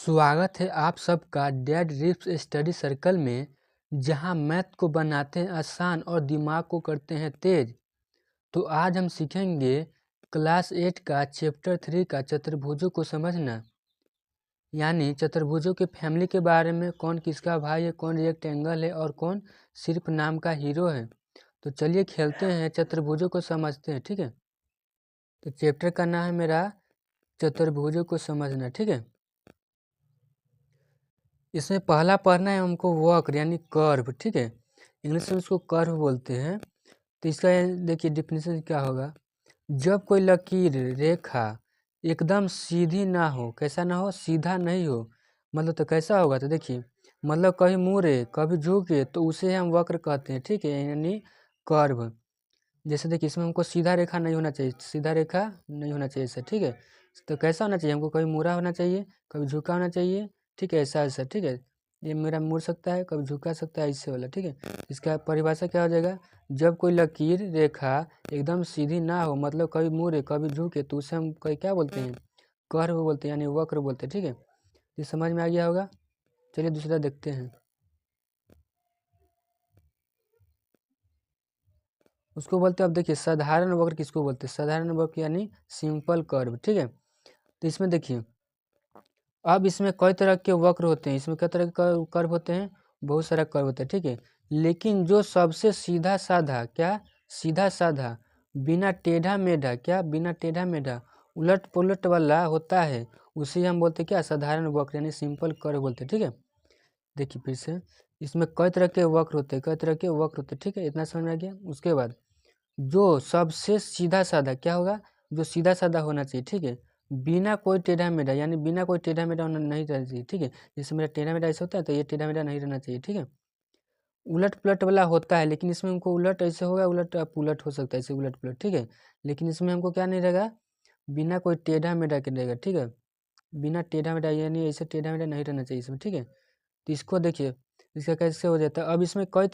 स्वागत है आप सबका डेड रिप्स स्टडी सर्कल में, जहां मैथ को बनाते हैं आसान और दिमाग को करते हैं तेज। तो आज हम सीखेंगे क्लास 8 का चैप्टर 3 का चतुर्भुजों को समझना, यानी चतुर्भुजों के फैमिली के बारे में, कौन किसका भाई है, कौन रेक्टेंगल है और कौन सिर्फ नाम का हीरो है। तो चलिए खेलते हैं, चतुर्भुजों को समझते हैं। ठीक है, तो चैप्टर का नाम है मेरा चतुर्भुजों को समझना। ठीक है, इसमें पहला पढ़ना है हमको वक्र यानी कर्व। ठीक है, इंग्लिश में उसको कर्व बोलते हैं। तो इसका देखिए डिफिनेशन क्या होगा। जब कोई लकीर रेखा एकदम सीधी ना हो, कैसा ना हो, सीधा नहीं हो, मतलब तो कैसा होगा, तो देखिए मतलब कभी मुड़े कभी झुके तो उसे हम वक्र कहते हैं। ठीक है, यानी कर्व। जैसे देखिए इसमें हमको सीधा रेखा नहीं होना चाहिए, सीधा रेखा नहीं होना चाहिए ऐसा। ठीक है, तो कैसा होना चाहिए, हमको कभी मुड़ा होना चाहिए, कभी झुका होना चाहिए। ठीक है, ऐसा ऐसा। ठीक है, ये मेरा मुड़ सकता है, कभी झुका सकता है, ऐसे वाला। ठीक है, इसका परिभाषा क्या हो जाएगा। जब कोई लकीर रेखा एकदम सीधी ना हो, मतलब कभी मुड़े कभी झुके, तो उसे हम कहीं क्या बोलते हैं, कर्व बोलते हैं, यानी वक्र बोलते हैं। ठीक है, ये समझ में आ गया होगा। चलिए दूसरा देखते हैं। उसको बोलते हैं, अब देखिए साधारण वक्र किसको बोलते हैं, साधारण वक्र यानी सिंपल कर्व। ठीक है, तो इसमें देखिए अब इसमें कई तरह के वक्र होते हैं, इसमें कई तरह के कर्व होते हैं, बहुत सारा कर्व होता है। ठीक है, लेकिन जो सबसे सीधा साधा, क्या सीधा साधा, बिना टेढ़ा मेढ़ा, क्या बिना टेढ़ा मेढ़ा, उलट पुलट वाला होता है, उसे हम बोलते हैं क्या, साधारण वक्र यानी सिंपल कर्व बोलते हैं। ठीक है, देखिए फिर से, इसमें कई तरह के वक्र होते हैं, कई तरह के वक्र होते हैं। ठीक है, इतना समझ में आ गया। उसके बाद जो सबसे सीधा साधा क्या होगा, जो सीधा साधा होना चाहिए। ठीक है, बिना कोई टेढ़ा मेढ़ा, यानी बिना कोई टेढ़ा मेढ़ा नहीं रहना चाहिए। ठीक है, जैसे मेरा टेढ़ा मेढ़ा ऐसा होता है, तो ये टेढ़ा मेढ़ा नहीं रहना चाहिए। ठीक है, उलट पुलट वाला होता है, लेकिन इसमें हमको उलट ऐसे होगा, उलट पुलट हो सकता है, ऐसे उलट पुलट। ठीक है, लेकिन इसमें हमको क्या नहीं रहेगा, बिना कोई टेढ़ा मेढ़ा के रहेगा। ठीक है, बिना टेढ़ा मेढ़ा यानी ऐसे टेढ़ा मेढ़ा नहीं रहना चाहिए इसमें। ठीक है, तो इसको देखिए इसका कैसे हो जाता है। अब इसमें कई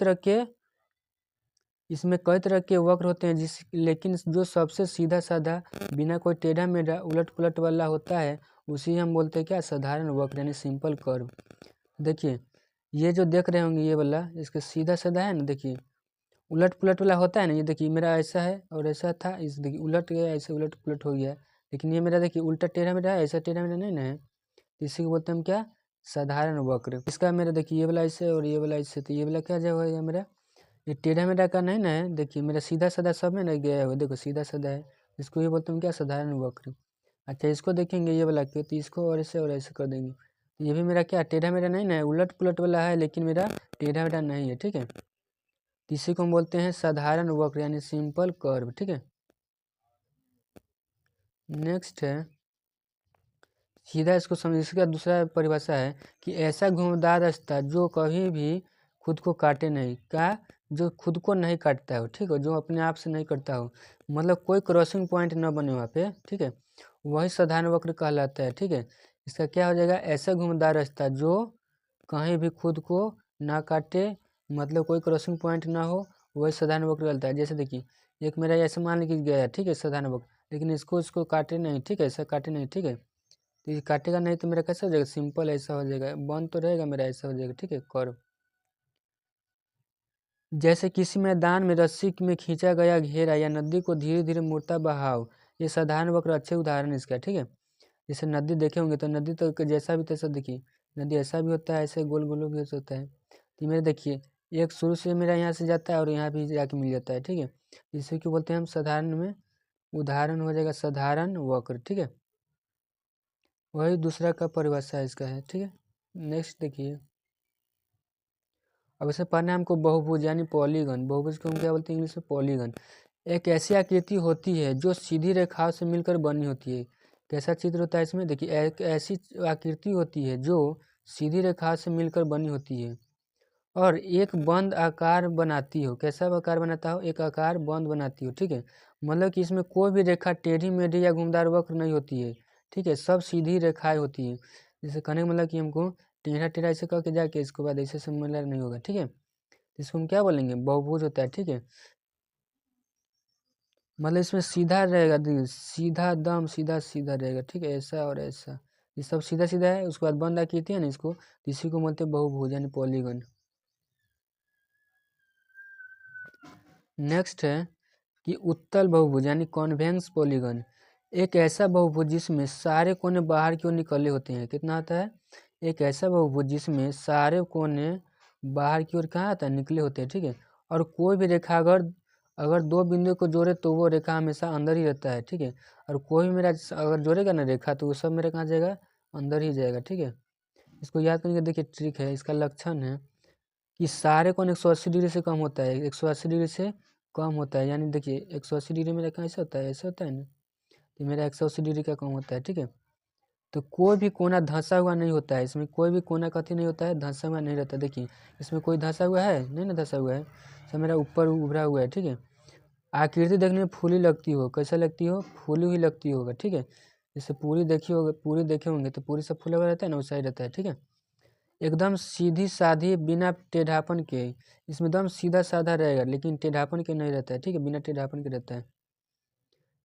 तरह के वक्र होते हैं, लेकिन जो सबसे सीधा साधा, बिना कोई टेढ़ा मेढ़ा, उलट पुलट वाला होता है, उसी हम बोलते हैं क्या, साधारण वक्र यानी सिंपल कर्व। देखिए ये जो देख रहे होंगे ये वाला, इसका सीधा साधा है ना, देखिए उलट पुलट वाला होता है ना, ये देखिए मेरा ऐसा है और ऐसा था, इस देखिए उलट गया, ऐसे उलट पुलट हो गया। लेकिन ये मेरा देखिए उल्टा टेढ़ा मेढ़ा है, ऐसा टेढ़ा मेढ़ा नहीं ना है, तो इसी को बोलते हैं हम क्या, साधारण वक्र। इसका मेरा देखिए ये वाला ऐसे और ये वाला ऐसे, तो ये वाला क्या जगह है मेरा, ये टेढ़ा मेढ़ा का नहीं ना है। देखिए मेरा सीधा साधा सब में नहीं गया हुआ, देखो सीधा साधा है, इसको ये बोलते हैं क्या, साधारण वक्र। अच्छा इसको देखेंगे ये वाला क्यों, तो इसको और ऐसे कर देंगे, तो ये भी मेरा क्या, टेढ़ा मेढ़ा नहीं ना है, उलट पुलट वाला है, लेकिन मेरा टेढ़ा मेढ़ा नहीं है। ठीक है, तो इसी को हम बोलते हैं साधारण वक्र यानी सिंपल कर्व। ठीक है, नेक्स्ट है सीधा, इसको समझ, इसका दूसरा परिभाषा है कि ऐसा घुमावदार रास्ता जो कभी भी खुद को काटे नहीं, का जो खुद को नहीं काटता हो। ठीक है, जो अपने आप से नहीं कटता हो, मतलब कोई क्रॉसिंग पॉइंट न बने वहाँ पे। ठीक है, वही साधारण वक्र कहलाता है। ठीक है, इसका क्या हो जाएगा, ऐसा घुमावदार रास्ता जो कहीं भी खुद को ना काटे, मतलब कोई क्रॉसिंग पॉइंट ना हो, वही साधारण वक्र कहलाता है। जैसे देखिए एक मेरा ऐसे मान लीजिए गया है, ठीक है, साधारण वक्र, लेकिन इसको काटे नहीं। ठीक है, ऐसा काटे नहीं। ठीक है, तो ये काटेगा नहीं, तो मेरा कैसा हो जाएगा, सिंपल ऐसा हो जाएगा, बंद तो रहेगा मेरा, ऐसा हो जाएगा। ठीक है, कर्व। जैसे किसी मैदान में रस्सी में खींचा गया घेरा या नदी को धीरे धीरे मुड़ता बहाव, ये साधारण वक्र अच्छे उदाहरण इसका। ठीक है, जैसे नदी देखे होंगे, तो नदी तो जैसा भी तैसा देखिए, नदी ऐसा भी होता है, ऐसे गोल गोल भी हो सकता है। तो मेरे देखिए एक शुरू से मेरा यहाँ से जाता है और यहाँ भी जाके मिल जाता है। ठीक है, इसे क्यों बोलते हैं हम, साधारण में उदाहरण हो जाएगा साधारण वक्र। ठीक है, वही दूसरा का परिभाषा इसका है। ठीक है, नेक्स्ट देखिए, अब इसे पढ़ना है हमको बहुभुज यानी पॉलीगन। बहुभुज को हम क्या बोलते हैं इंग्लिश में, पॉलीगन। एक ऐसी आकृति होती है जो सीधी रेखाओं से मिलकर बनी होती है। कैसा चित्र होता है इसमें, देखिए एक ऐसी आकृति होती है जो सीधी रेखाओं से मिलकर बनी होती है और एक बंद आकार बनाती हो। कैसा आकार बनाता हो, एक आकार बंद बनाती हो। ठीक है, मतलब कि इसमें कोई भी रेखा टेढ़ी मेढ़ी या घुमदार वक्र नहीं होती है। ठीक है, सब सीधी रेखाएं होती है। जैसे कहने का मतलब कि हमको टेढ़ा टेढ़ा ऐसे करके जाके इसके बाद ऐसे से मतलब नहीं होगा। ठीक है, इसको हम क्या बोलेंगे, बहुभुज होता है। ठीक है, मतलब इसमें सीधा रहेगा, देखिए सीधा दम सीधा सीधा रहेगा। ठीक है, ऐसा और ऐसा, ये सब सीधा सीधा है। उसके बाद बंद आकृति है ना, इसको इसी को बोलते हैं बहुभुज यानी पॉलीगन। नेक्स्ट है कि उत्तल बहुभुज यानी कॉन्वेक्स पॉलीगन, एक ऐसा बहुभुज जिसमें सारे कोने बाहर की ओर निकले होते हैं। कितना आता है? एक ऐसा बहुभुज जिसमें सारे कोने बाहर की ओर कहाँ आता है? निकले होते हैं, ठीक है। और कोई भी रेखा अगर अगर दो बिंदु को जोड़े तो वो रेखा हमेशा अंदर ही रहता है, ठीक है। और कोई भी मेरा अगर जोड़ेगा ना रेखा तो वो सब मेरा कहाँ जाएगा? अंदर ही जाएगा, ठीक है। इसको याद करके देखिए, ट्रिक है। इसका लक्षण है कि सारे कोण 180 डिग्री से कम होता है, 180 डिग्री से कम होता है। यानी देखिए 180 डिग्री मेरा कहाँ ऐसे होता है? ऐसे होता है ना, तो मेरा 180 डिग्री का कम होता है, ठीक है। तो कोई भी कोना धंसा हुआ नहीं होता है, इसमें कोई भी कोना कथी नहीं होता है? धंसा हुआ नहीं रहता। देखिए इसमें कोई धंसा हुआ है नहीं ना, धंसा हुआ है, सब मेरा ऊपर उभरा हुआ है, ठीक है। आकृति देखने में फूली लगती हो, कैसा लगती हो? फूली हुई लगती होगा, ठीक है। जैसे पूरी देखी होगा, पूरी देखे होंगे तो पूरी सब फूला हुआ रहता है ना, वैसा ही रहता है, ठीक है। एकदम सीधी साधी बिना टेढ़ापन के, इसमें एकदम सीधा साधा रहेगा लेकिन टेढ़ापन के नहीं रहता है, ठीक है, बिना टेढ़ापन के रहता है।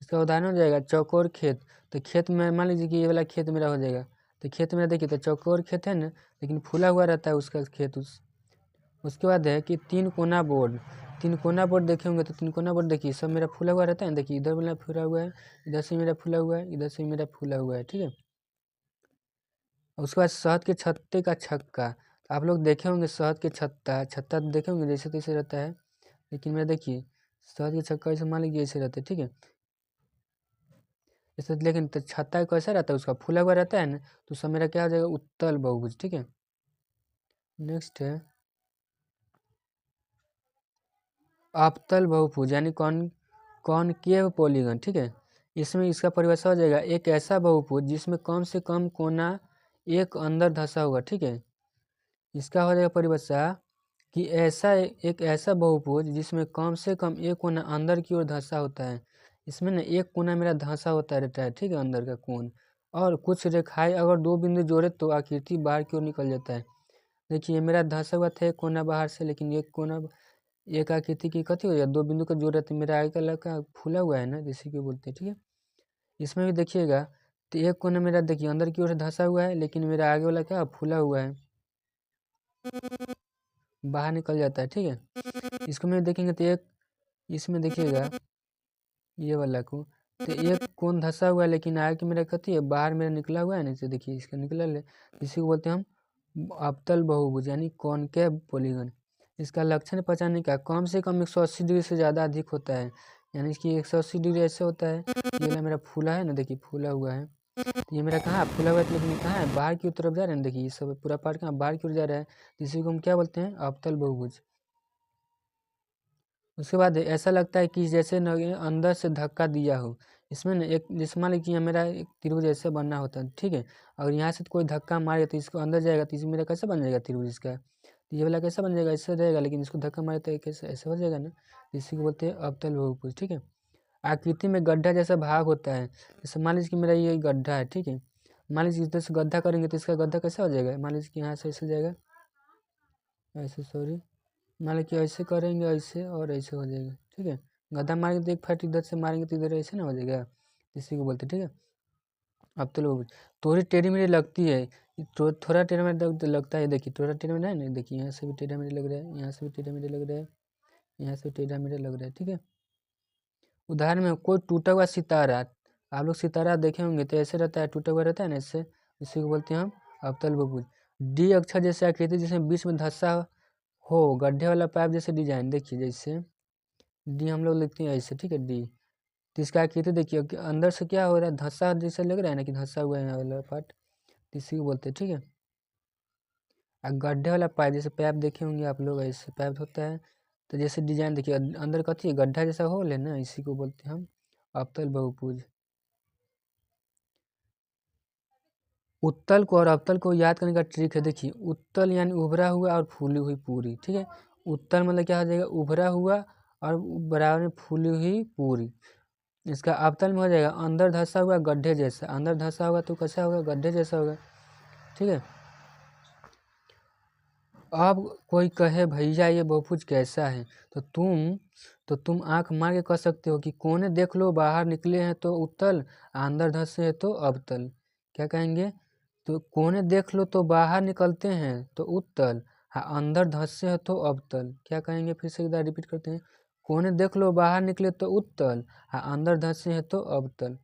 इसका उदाहरण हो जाएगा चौकोर खेत। तो खेत में मान लीजिए कि ये वाला खेत मेरा हो जाएगा, तो खेत में देखिए तो चौकोर खेत है ना, लेकिन फूला हुआ रहता है उसका खेत। उसके बाद है कि तीन कोना बोर्ड। तीन कोना बोर्ड देखे होंगे तो तीन कोना बोर्ड देखिए सब मेरा फूला हुआ रहता है। देखिए इधर वाला फूला हुआ है, इधर से मेरा फूला हुआ है, इधर से मेरा फूला हुआ है, ठीक है। उसके बाद शहद के छत्ते का छक्का। आप लोग देखे होंगे शहद के छत्ता छत्ता तो देखे होंगे जैसे तैसे रहता है, लेकिन मेरा देखिए शहद के छक्का ऐसे मान लीजिए ऐसे रहते हैं, ठीक है। जैसे लेकिन तो छत्ता कैसा रहता है? उसका फूला हुआ रहता है ना, तो सब मेरा क्या हो जाएगा? उत्तल बहुभुज, ठीक है। नेक्स्ट है अवतल बहुभुज यानी कॉनकेव पॉलीगन, ठीक है। इसमें इसका परिभाषा हो जाएगा एक ऐसा बहुभुज जिसमें कम से कम कोना एक अंदर धंसा होगा, ठीक है। इसका हो जाएगा परिभाषा कि एक ऐसा बहुभुज जिसमें कम से कम एक कोना अंदर की ओर धंसा होता है। इसमें ना एक कोना मेरा धंसा होता रहता है, ठीक है, अंदर का कोण। और कुछ रेखाएं अगर दो बिंदु जोड़े तो आकृति बाहर की ओर निकल जाता है। देखिए मेरा धंसा हुआ था एक कोना बाहर से, लेकिन एक कोना एक आकृति की कथी हो जाए? दो बिंदु का जोड़ रहता है, मेरा आगे का लड़का फूला हुआ है ना, जैसे कि बोलते हैं, ठीक है। इसमें भी देखिएगा तो एक कोना मेरा देखिए अंदर की ओर से धंसा हुआ है, लेकिन मेरा आगे वाला क्या फूला हुआ है, बाहर निकल जाता है, ठीक है। इसको में देखेंगे तो एक इसमें देखिएगा ये वाला को तो एक कोण धंसा हुआ है, लेकिन आगे मेरा कथी है? बाहर मेरा निकला हुआ है ना, इसे देखिए इसका निकला है, इसी को बोलते हैं हम अवतल बहुभुज यानी कॉनकेव पॉलीगन। इसका लक्षण पहचानने का कम से कम 180 डिग्री से ज़्यादा अधिक होता है। यानी कि 180 डिग्री ऐसे होता है, ये वाला मेरा फूला है ना, देखिए फूला हुआ है, तो ये मेरा कहाँ फूला हुआ है, लेकिन ये कहाँ है? बाहर की तरफ जा रहा है ना, देखिए ये सब पूरा पार्ट कहाँ बाहर की ओर जा रहा है, इसी को हम क्या बोलते हैं? अवतल बहुभुज। उसके बाद ऐसा लगता है कि जैसे न अंदर से धक्का दिया हो। इसमें ना एक जैसे मान लीजिए मेरा एक त्रिभुज ऐसे बनना होता है, ठीक है। और यहाँ से कोई धक्का मारे तो इसको अंदर जाएगा, तो इसमें मेरा कैसे बन जाएगा त्रिभुज इसका? तो ये वाला कैसा बन जाएगा? ऐसे रहेगा, लेकिन इसको धक्का मारे तो कैसे ऐसे हो जाएगा ना, तो इसी को बोलते हैं अवतल बहुभुज, ठीक है। आकृति में गड्ढा जैसा भाग होता है। जैसे मान लीजिए कि मेरा ये गड्ढा है, ठीक है। मान लीजिए इधर से गड्ढा करेंगे तो इसका गड्ढा कैसा हो जाएगा? मान लीजिए कि यहाँ से ऐसे जाएगा, ऐसे, सॉरी, मान लीजिए कि ऐसे करेंगे, ऐसे और ऐसे हो जाएगा, ठीक है। गड्ढा मारेंगे तो एक फट इधर से मारेंगे तो इधर ऐसे ना हो जाएगा, इसी को बोलते हैं, ठीक है। अब तो लोग थोड़ी टेढ़ी मेढ़ी लगती है, थोड़ा टेढ़ा मेढ़ा लगता है, देखिए थोड़ा टेढ़ा मेढ़ा है ना, देखिए यहाँ से भी टेढ़ा मेढ़ा लग रहा है, यहाँ से भी टेढ़ा मेढ़ा लग रहा है, यहाँ से टेढ़ा मेढ़ा लग रहा है, ठीक है। उदाहरण में कोई टूटा हुआ सितारा, आप लोग सितारा देखे होंगे तो ऐसे रहता है, टूटा हुआ रहता है ना, ऐसे, इसी को बोलते हैं हम अवतल बहुभुज। डी अक्षर जैसे आकृति जिसमें बीच में धंसा हो, गड्ढे वाला पाइप जैसे डिजाइन, देखिए जैसे डी हम लोग लिखते हैं ऐसे, ठीक है, डी। तो इसका आकृति देखिए कि अंदर से क्या हो रहा है? धंसा जैसे लग रहा है ना, कि धंसा हुआ है यहाँ वाला पार्ट, तो इसी को बोलते हैं, ठीक है। और गड्ढे वाला पाइप जैसे पाइप देखे होंगे आप लोग, ऐसे पाइप होता है, तो जैसे डिजाइन देखिए अंदर कथी है? गड्ढा जैसा होल है ना, इसी को बोलते हैं हम अवतल बहुभुज। उत्तल को और अवतल को याद करने का ट्रिक है, देखिए उत्तल यानी उभरा हुआ और फूली हुई पूरी, ठीक है। उत्तल मतलब क्या हो जाएगा? उभरा हुआ और बराबर में फूली हुई पूरी। इसका अवतल में हो जाएगा अंदर धंसा हुआ गड्ढे जैसा, अंदर धंसा होगा तो कैसा होगा? गड्ढे जैसा होगा, ठीक है। अब कोई कहे भैया ये बहुभुज कैसा है, तो तुम आंख मार के कह सकते हो कि कोने देख लो, बाहर निकले हैं तो उत्तल, अंदर धंसे हैं तो अवतल। क्या कहेंगे? तो कोने देख लो तो बाहर निकलते हैं तो उत्तल, हाँ अंदर धंसे हैं तो अवतल। क्या कहेंगे, फिर से एक बार रिपीट करते हैं। कोने देख लो बाहर निकले तो उत्तल, हाँ अंदर धंसे हैं तो अवतल।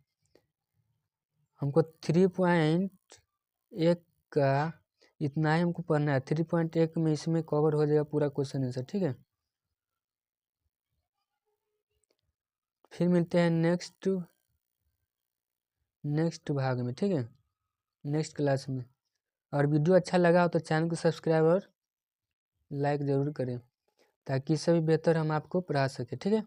हमको 3.1 का इतना ही हमको पढ़ना है। 3.1 में इसमें कवर हो जाएगा पूरा क्वेश्चन आंसर, ठीक है। फिर मिलते हैं नेक्स्ट भाग में, ठीक है, नेक्स्ट क्लास में। और वीडियो अच्छा लगा हो तो चैनल को सब्सक्राइब और लाइक ज़रूर करें, ताकि इससे भी बेहतर हम आपको पढ़ा सकें, ठीक है।